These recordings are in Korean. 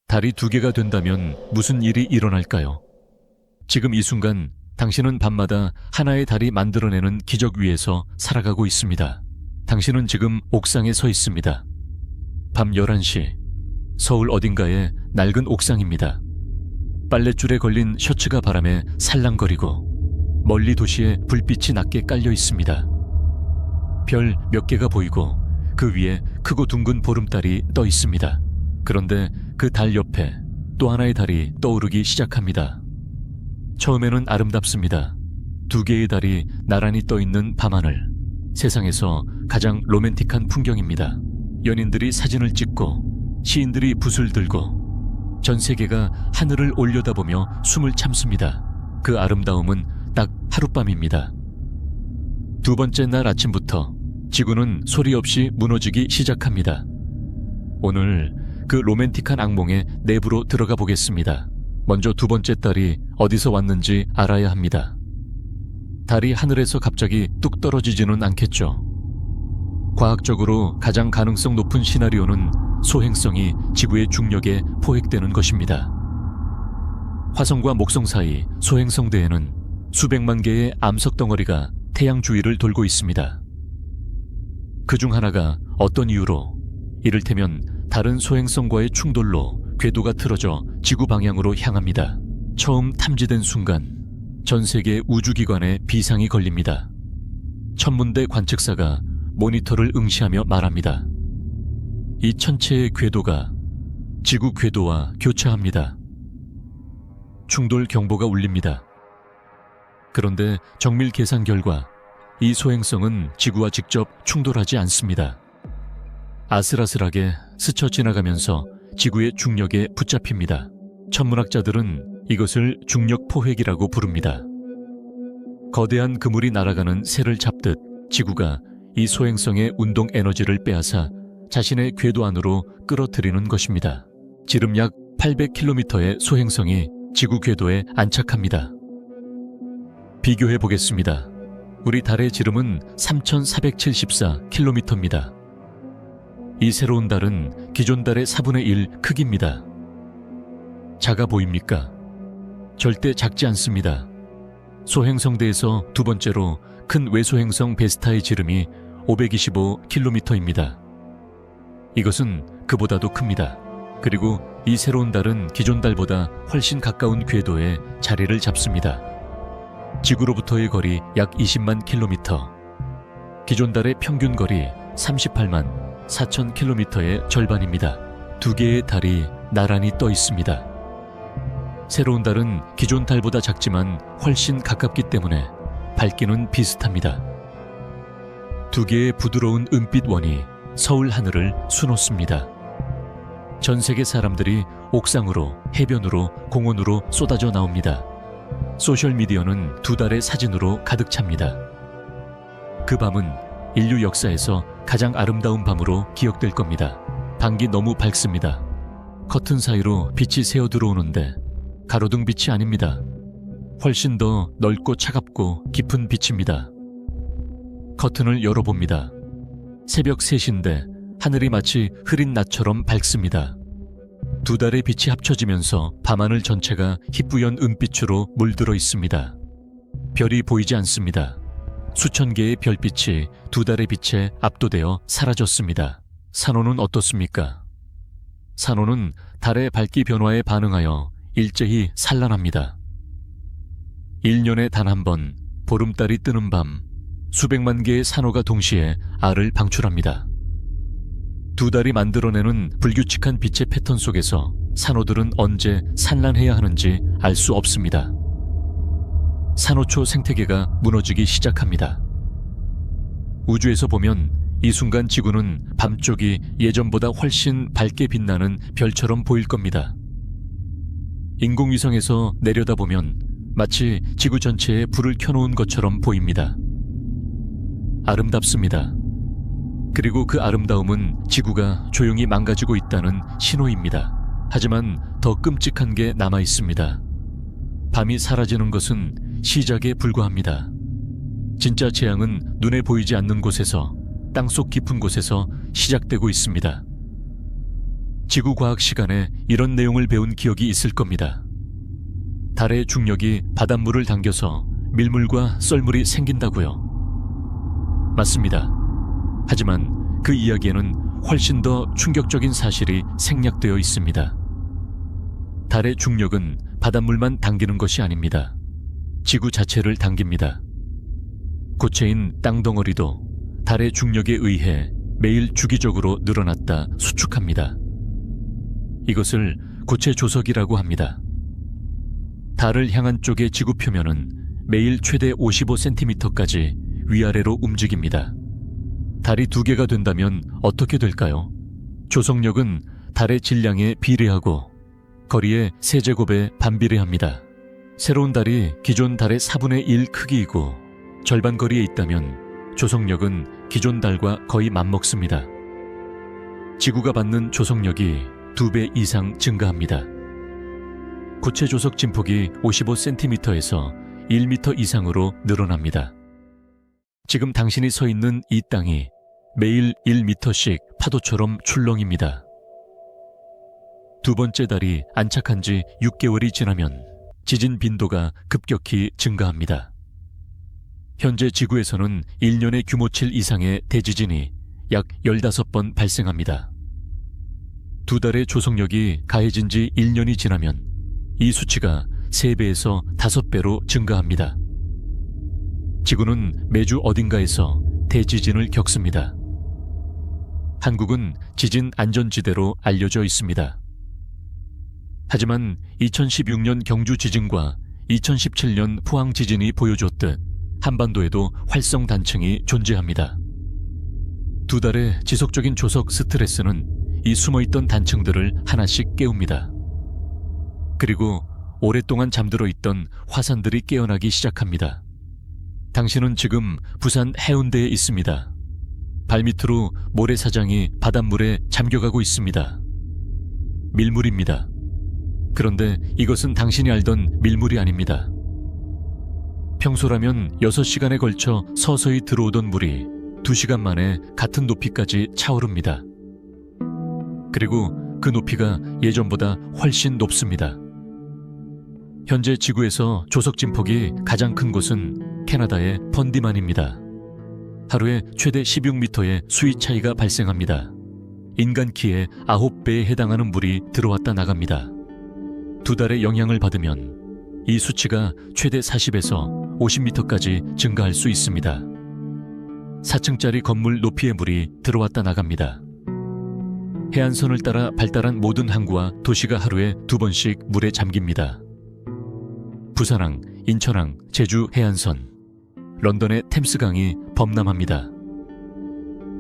달이 2개가 된다면 무슨 일이 일어날까요? 지금 이 순간 당신은 밤마다 하나의 달이 만들어내는 기적 위에서 살아가고 있습니다. 당신은 지금 옥상에 서 있습니다. 밤 11시, 서울 어딘가의 낡은 옥상입니다. 빨랫줄에 걸린 셔츠가 바람에 살랑거리고 멀리 도시에 불빛이 낮게 깔려 있습니다. 별 몇 개가 보이고 그 위에 크고 둥근 보름달이 떠 있습니다. 그런데 그 달 옆에 또 하나의 달이 떠오르기 시작합니다. 처음에는 아름답습니다. 2개의 달이 나란히 떠 있는 밤하늘. 세상에서 가장 로맨틱한 풍경입니다. 연인들이 사진을 찍고 시인들이 붓을 들고 전 세계가 하늘을 올려다보며 숨을 참습니다. 그 아름다움은 딱 하룻밤입니다. 2번째 날 아침부터 지구는 소리 없이 무너지기 시작합니다. 오늘 그 로맨틱한 악몽의 내부로 들어가 보겠습니다. 먼저 2번째 달이 어디서 왔는지 알아야 합니다. 달이 하늘에서 갑자기 뚝 떨어지지는 않겠죠. 과학적으로 가장 가능성 높은 시나리오는 소행성이 지구의 중력에 포획되는 것입니다. 화성과 목성 사이 소행성대에는 수백만 개의 암석 덩어리가 태양 주위를 돌고 있습니다. 그중 하나가 어떤 이유로, 이를테면 다른 소행성과의 충돌로 궤도가 틀어져 지구 방향으로 향합니다. 처음 탐지된 순간 전 세계 우주기관에 비상이 걸립니다. 천문대 관측사가 모니터를 응시하며 말합니다. 이 천체의 궤도가 지구 궤도와 교차합니다. 충돌 경보가 울립니다. 그런데 정밀 계산 결과 이 소행성은 지구와 직접 충돌하지 않습니다. 아슬아슬하게 스쳐 지나가면서 지구의 중력에 붙잡힙니다. 천문학자들은 이것을 중력 포획이라고 부릅니다. 거대한 그물이 날아가는 새를 잡듯 지구가 이 소행성의 운동 에너지를 빼앗아 자신의 궤도 안으로 끌어들이는 것입니다. 지름 약 800km의 소행성이 지구 궤도에 안착합니다. 비교해 보겠습니다. 우리 달의 지름은 3474km입니다. 이 새로운 달은 기존 달의 4분의 1 크기입니다. 작아 보입니까? 절대 작지 않습니다. 소행성대에서 2번째로 큰 외소행성 베스타의 지름이 525km입니다. 이것은 그보다도 큽니다. 그리고 이 새로운 달은 기존 달보다 훨씬 가까운 궤도에 자리를 잡습니다. 지구로부터의 거리 약 20만 킬로미터, 기존 달의 평균 거리 38만 4천 킬로미터의 절반입니다. 2개의 달이 나란히 떠 있습니다. 새로운 달은 기존 달보다 작지만 훨씬 가깝기 때문에 밝기는 비슷합니다. 2개의 부드러운 은빛 원이 서울 하늘을 수놓습니다. 전 세계 사람들이 옥상으로, 해변으로, 공원으로 쏟아져 나옵니다. 소셜미디어는 2 달의 사진으로 가득 찹니다. 그 밤은 인류 역사에서 가장 아름다운 밤으로 기억될 겁니다. 방이 너무 밝습니다. 커튼 사이로 빛이 새어 들어오는데 가로등 빛이 아닙니다. 훨씬 더 넓고 차갑고 깊은 빛입니다. 커튼을 열어봅니다. 새벽 3시인데 하늘이 마치 흐린 낮처럼 밝습니다. 2 달의 빛이 합쳐지면서 밤하늘 전체가 희뿌연 은빛으로 물들어 있습니다. 별이 보이지 않습니다. 수천 개의 별빛이 2 달의 빛에 압도되어 사라졌습니다. 산호는 어떻습니까? 산호는 달의 밝기 변화에 반응하여 일제히 산란합니다. 1년에 단 한 번 보름달이 뜨는 밤 수백만 개의 산호가 동시에 알을 방출합니다. 2 달이 만들어내는 불규칙한 빛의 패턴 속에서 산호들은 언제 산란해야 하는지 알 수 없습니다. 산호초 생태계가 무너지기 시작합니다. 우주에서 보면 이 순간 지구는 밤쪽이 예전보다 훨씬 밝게 빛나는 별처럼 보일 겁니다. 인공위성에서 내려다보면 마치 지구 전체에 불을 켜놓은 것처럼 보입니다. 아름답습니다. 그리고 그 아름다움은 지구가 조용히 망가지고 있다는 신호입니다. 하지만 더 끔찍한 게 남아 있습니다. 밤이 사라지는 것은 시작에 불과합니다. 진짜 재앙은 눈에 보이지 않는 곳에서, 땅속 깊은 곳에서 시작되고 있습니다. 지구과학 시간에 이런 내용을 배운 기억이 있을 겁니다. 달의 중력이 바닷물을 당겨서 밀물과 썰물이 생긴다고요. 맞습니다. 하지만 그 이야기에는 훨씬 더 충격적인 사실이 생략되어 있습니다. 달의 중력은 바닷물만 당기는 것이 아닙니다. 지구 자체를 당깁니다. 고체인 땅덩어리도 달의 중력에 의해 매일 주기적으로 늘어났다 수축합니다. 이것을 고체 조석이라고 합니다. 달을 향한 쪽의 지구 표면은 매일 최대 55cm까지 위아래로 움직입니다. 달이 2개가 된다면 어떻게 될까요? 조석력은 달의 질량에 비례하고 거리의 세제곱에 반비례합니다. 새로운 달이 기존 달의 4분의 1 크기이고 절반 거리에 있다면 조석력은 기존 달과 거의 맞먹습니다. 지구가 받는 조석력이 2배 이상 증가합니다. 고체 조석 진폭이 55cm에서 1m 이상으로 늘어납니다. 지금 당신이 서 있는 이 땅이 매일 1m씩 파도처럼 출렁입니다. 2번째 달이 안착한 지 6개월이 지나면 지진 빈도가 급격히 증가합니다. 현재 지구에서는 1년에 규모 7 이상의 대지진이 약 15번 발생합니다. 2달의 조석력이 가해진 지 1년이 지나면 이 수치가 3배에서 5배로 증가합니다. 지구는 매주 어딘가에서 대지진을 겪습니다. 한국은 지진 안전지대로 알려져 있습니다. 하지만 2016년 경주 지진과 2017년 포항 지진이 보여줬듯 한반도에도 활성 단층이 존재합니다. 2달의 지속적인 조석 스트레스는 이 숨어있던 단층들을 하나씩 깨웁니다. 그리고 오랫동안 잠들어 있던 화산들이 깨어나기 시작합니다. 당신은 지금 부산 해운대에 있습니다. 발밑으로 모래사장이 바닷물에 잠겨가고 있습니다. 밀물입니다. 그런데 이것은 당신이 알던 밀물이 아닙니다. 평소라면 6시간에 걸쳐 서서히 들어오던 물이 2시간 만에 같은 높이까지 차오릅니다. 그리고 그 높이가 예전보다 훨씬 높습니다. 현재 지구에서 조석 진폭이 가장 큰 곳은 캐나다의 펀디만입니다. 하루에 최대 16m의 수위 차이가 발생합니다. 인간 키의 9배에 해당하는 물이 들어왔다 나갑니다. 2달의 영향을 받으면 이 수치가 최대 40에서 50m까지 증가할 수 있습니다. 4층짜리 건물 높이의 물이 들어왔다 나갑니다. 해안선을 따라 발달한 모든 항구와 도시가 하루에 2번씩 물에 잠깁니다. 부산항, 인천항, 제주 해안선, 런던의 템스강이 범람합니다.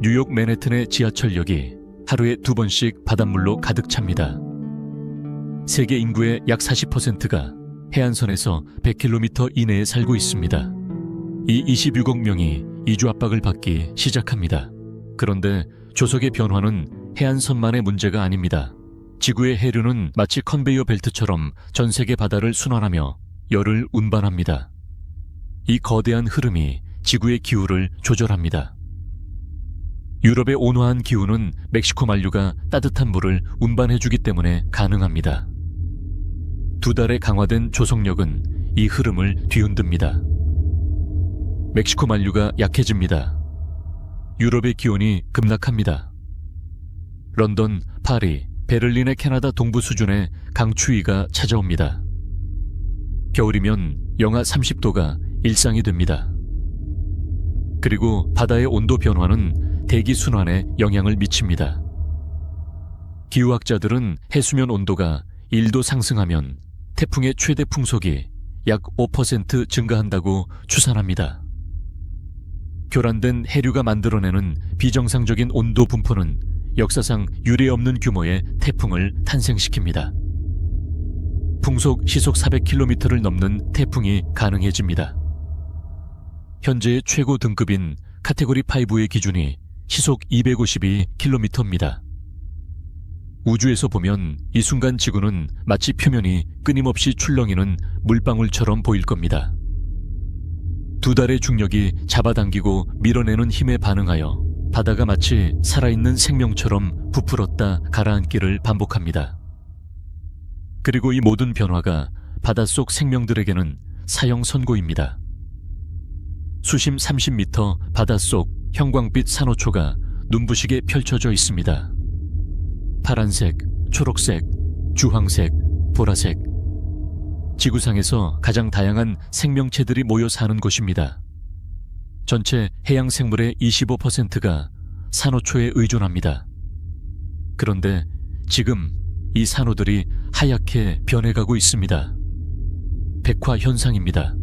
뉴욕 맨해튼의 지하철역이 하루에 2번씩 바닷물로 가득 찹니다. 세계 인구의 약 40%가 해안선에서 100km 이내에 살고 있습니다. 이 26억 명이 이주 압박을 받기 시작합니다. 그런데 조석의 변화는 해안선만의 문제가 아닙니다. 지구의 해류는 마치 컨베이어 벨트처럼 전 세계 바다를 순환하며 열을 운반합니다. 이 거대한 흐름이 지구의 기후를 조절합니다. 유럽의 온화한 기후는 멕시코 만류가 따뜻한 물을 운반해주기 때문에 가능합니다. 2달의 강화된 조석력은 이 흐름을 뒤흔듭니다. 멕시코 만류가 약해집니다. 유럽의 기온이 급락합니다. 런던, 파리, 베를린의 캐나다 동부 수준의 강추위가 찾아옵니다. 겨울이면 영하 30도가 일상이 됩니다. 그리고 바다의 온도 변화는 대기 순환에 영향을 미칩니다. 기후학자들은 해수면 온도가 1도 상승하면 태풍의 최대 풍속이 약 5% 증가한다고 추산합니다. 교란된 해류가 만들어내는 비정상적인 온도 분포는 역사상 유례없는 규모의 태풍을 탄생시킵니다. 풍속 시속 400km를 넘는 태풍이 가능해집니다. 현재의 최고 등급인 카테고리 5의 기준이 시속 252km입니다. 우주에서 보면 이 순간 지구는 마치 표면이 끊임없이 출렁이는 물방울처럼 보일 겁니다. 2달의 중력이 잡아당기고 밀어내는 힘에 반응하여 바다가 마치 살아있는 생명처럼 부풀었다 가라앉기를 반복합니다. 그리고 이 모든 변화가 바닷속 생명들에게는 사형 선고입니다. 수심 30m 바닷속 형광빛 산호초가 눈부시게 펼쳐져 있습니다. 파란색, 초록색, 주황색, 보라색. 지구상에서 가장 다양한 생명체들이 모여 사는 곳입니다. 전체 해양 생물의 25%가 산호초에 의존합니다. 그런데 지금 이 산호들이 하얗게 변해가고 있습니다. 백화 현상입니다.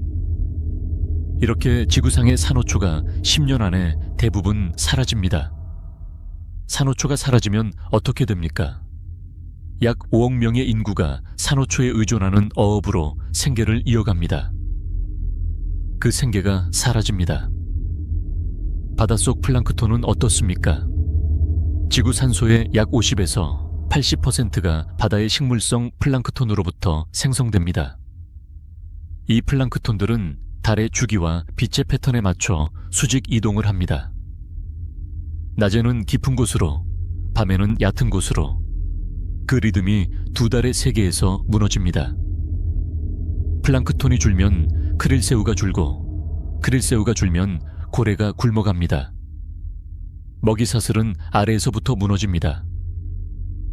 이렇게 지구상의 산호초가 10년 안에 대부분 사라집니다. 산호초가 사라지면 어떻게 됩니까? 약 5억 명의 인구가 산호초에 의존하는 어업으로 생계를 이어갑니다. 그 생계가 사라집니다. 바닷속 플랑크톤은 어떻습니까? 지구 산소의 약 50에서 80%가 바다의 식물성 플랑크톤으로부터 생성됩니다. 이 플랑크톤들은 달의 주기와 빛의 패턴에 맞춰 수직 이동을 합니다. 낮에는 깊은 곳으로, 밤에는 얕은 곳으로. 그 리듬이 두 달의 세계에서 무너집니다. 플랑크톤이 줄면 크릴새우가 줄고, 크릴새우가 줄면 고래가 굶어갑니다. 먹이사슬은 아래에서부터 무너집니다.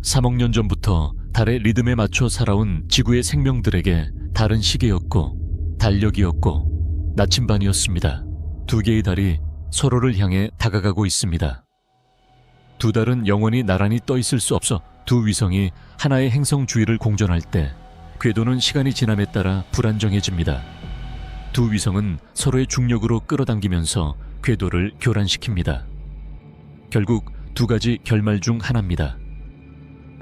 3억 년 전부터 달의 리듬에 맞춰 살아온 지구의 생명들에게 달은 시계였고, 달력이었고, 나침반이었습니다. 두 개의 달이 서로를 향해 다가가고 있습니다. 두 달은 영원히 나란히 떠 있을 수 없어 두 위성이 하나의 행성 주위를 공전할 때 궤도는 시간이 지남에 따라 불안정해집니다. 두 위성은 서로의 중력으로 끌어당기면서 궤도를 교란시킵니다. 결국 두 가지 결말 중 하나입니다.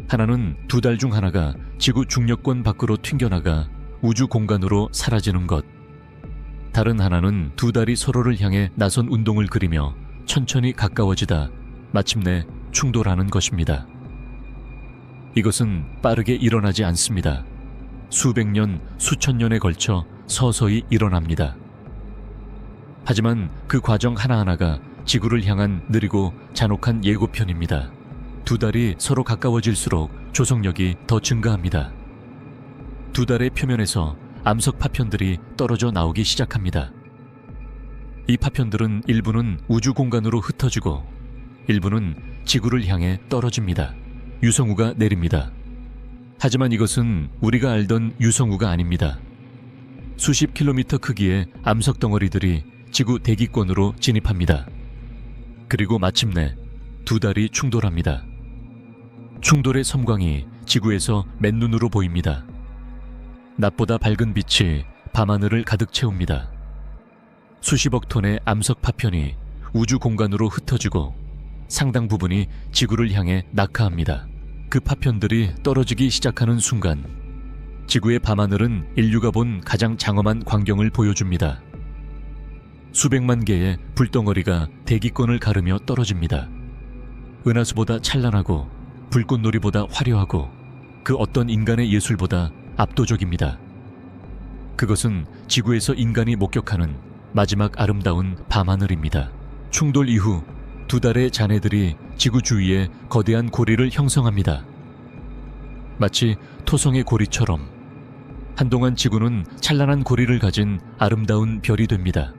하나는 두 달 중 하나가 지구 중력권 밖으로 튕겨나가 우주 공간으로 사라지는 것. 다른 하나는 두 달이 서로를 향해 나선 운동을 그리며 천천히 가까워지다 마침내 충돌하는 것입니다. 이것은 빠르게 일어나지 않습니다. 수백 년, 수천 년에 걸쳐 서서히 일어납니다. 하지만 그 과정 하나하나가 지구를 향한 느리고 잔혹한 예고편입니다. 두 달이 서로 가까워질수록 조성력이 더 증가합니다. 두 달의 표면에서 암석 파편들이 떨어져 나오기 시작합니다. 이 파편들은 일부는 우주 공간으로 흩어지고 일부는 지구를 향해 떨어집니다. 유성우가 내립니다. 하지만 이것은 우리가 알던 유성우가 아닙니다. 수십 킬로미터 크기의 암석 덩어리들이 지구 대기권으로 진입합니다. 그리고 마침내 두 달이 충돌합니다. 충돌의 섬광이 지구에서 맨눈으로 보입니다. 낮보다 밝은 빛이 밤하늘을 가득 채웁니다. 수십억 톤의 암석 파편이 우주 공간으로 흩어지고 상당 부분이 지구를 향해 낙하합니다. 그 파편들이 떨어지기 시작하는 순간 지구의 밤하늘은 인류가 본 가장 장엄한 광경을 보여줍니다. 수백만 개의 불덩어리가 대기권을 가르며 떨어집니다. 은하수보다 찬란하고 불꽃놀이보다 화려하고 그 어떤 인간의 예술보다 압도적입니다. 그것은 지구에서 인간이 목격하는 마지막 아름다운 밤하늘입니다. 충돌 이후 두 달의 잔해들이 지구 주위에 거대한 고리를 형성합니다. 마치 토성의 고리처럼 한동안 지구는 찬란한 고리를 가진 아름다운 별이 됩니다.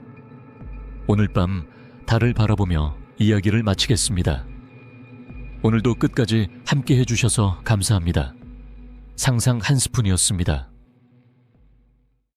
오늘 밤 달을 바라보며 이야기를 마치겠습니다. 오늘도 끝까지 함께 해주셔서 감사합니다. 상상 한 스푼이었습니다.